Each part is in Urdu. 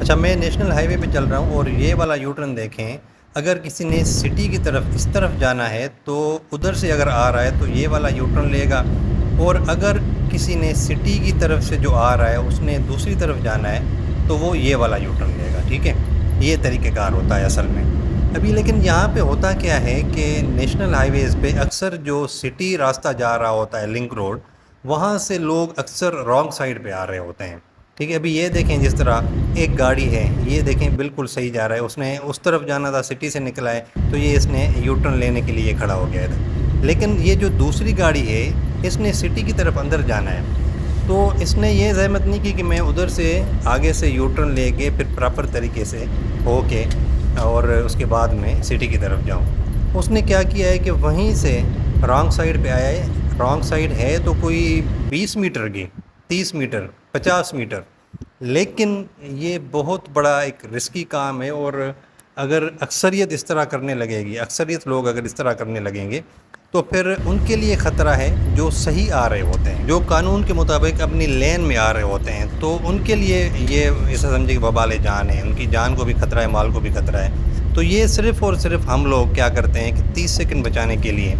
اچھا، میں نیشنل ہائی وے پہ چل رہا ہوں اور یہ والا یو ٹرن دیکھیں، اگر کسی نے سٹی کی طرف اس طرف جانا ہے تو ادھر سے اگر آ رہا ہے تو یہ والا یو ٹرن لے گا، اور اگر کسی نے سٹی کی طرف سے جو آ رہا ہے اس نے دوسری طرف جانا ہے تو وہ یہ والا یو ٹرن لے گا. ٹھیک ہے، یہ طریقہ کار ہوتا ہے اصل میں. ابھی لیکن یہاں پہ ہوتا کیا ہے کہ نیشنل ہائی ویز پہ اکثر جو سٹی راستہ جا رہا ہوتا ہے لنک روڈ، وہاں سے لوگ اکثر رانگ سائڈ پہ آ رہے ہوتے ہیں. ٹھیک ہے، ابھی یہ دیکھیں جس طرح ایک گاڑی ہے، یہ دیکھیں بالکل صحیح جا رہا ہے، اس نے اس طرف جانا تھا، سٹی سے نکلا ہے تو یہ اس نے یو ٹرن لینے کے لیے کھڑا ہو گیا تھا. لیکن یہ جو دوسری گاڑی ہے اس نے سٹی کی طرف اندر جانا ہے، تو اس نے یہ زحمت نہیں کی کہ میں ادھر سے آگے سے یو ٹرن لے کے پھر پراپر طریقے سے ہو کے اور اس کے بعد میں سٹی کی طرف جاؤں. اس نے کیا کیا ہے کہ وہیں سے رانگ سائڈ پہ آیا ہے. رانگ سائڈ ہے تو کوئی 20 میٹر کی، 30 میٹر، 50 میٹر، لیکن یہ بہت بڑا ایک رسکی کام ہے. اور اگر اکثریت اس طرح کرنے لگے گی، اکثریت لوگ اگر اس طرح کرنے لگیں گے تو پھر ان کے لیے خطرہ ہے جو صحیح آ رہے ہوتے ہیں، جو قانون کے مطابق اپنی لین میں آ رہے ہوتے ہیں، تو ان کے لیے یہ ایسا سمجھے کہ وبال جان ہے، ان کی جان کو بھی خطرہ ہے، مال کو بھی خطرہ ہے. تو یہ صرف اور صرف ہم لوگ کیا کرتے ہیں کہ 30 سیکنڈ بچانے کے لیے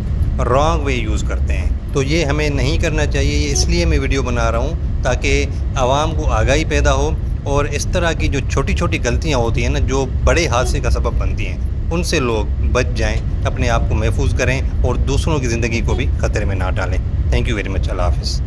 رانگ وے یوز کرتے ہیں. تو یہ ہمیں نہیں کرنا چاہیے. یہ اس لیے میں ویڈیو بنا رہا ہوں تاکہ عوام کو آگاہی پیدا ہو، اور اس طرح کی جو چھوٹی چھوٹی غلطیاں ہوتی ہیں نا، جو بڑے حادثے کا سبب بنتی ہیں، ان سے لوگ بچ جائیں، اپنے آپ کو محفوظ کریں اور دوسروں کی زندگی کو بھی خطرے میں نہ ڈالیں. Thank you very much. اللہ حافظ.